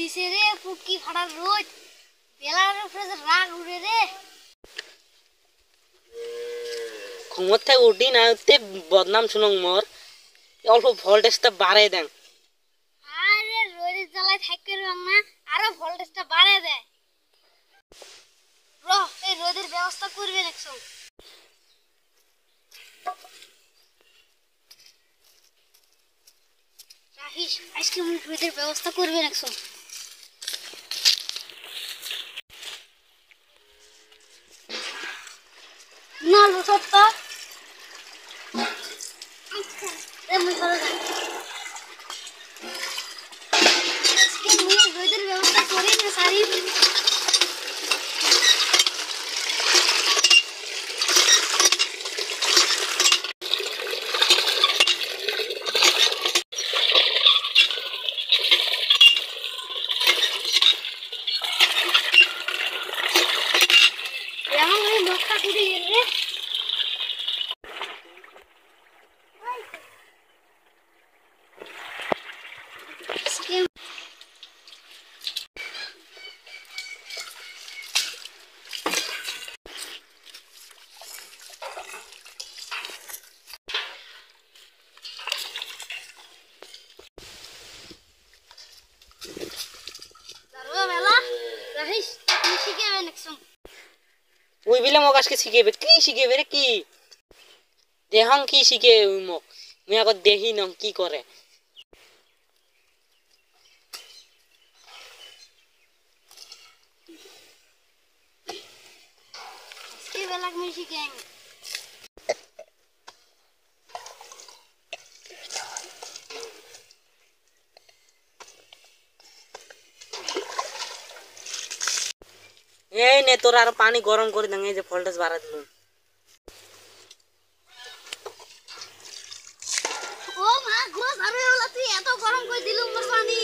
দিছে রে পুটকি ফাটার রোদ বেলার উপরে যে রাগ উড়ে রে ঘুমোর থেকে উঠি না উঠতে বদনাম শুনুন মোর অল্প ভোল্টেজটা বাড়াই দেন আরে রোদের জ্বালায় থাকতে পারলাম না আরো ভোল্টেজটা বাড়ায় দেয় এই রোদের ব্যবস্থা করবে দেখছো রাহিস আজকে রোদের ব্যবস্থা করবে দেখছো না লোটা এমন করে আজকে রোদের ব্যবস্থা করে না সারি মক্কা করে গেলে ওই বিলে মোক আজকে শিখেবে কি শিখেবে রে কি দেহং কি শিখে ওই মোক মুই আগত দেখি নং কি করে বেলাক মিশি গ্যাং এই নে তোর আর পানি গরম করে দেন এই যে ভোল্টেজ বাড়া দিলুম ও মা গো আরে ওলা তুই এত গরম করে দিলুম মোর পানি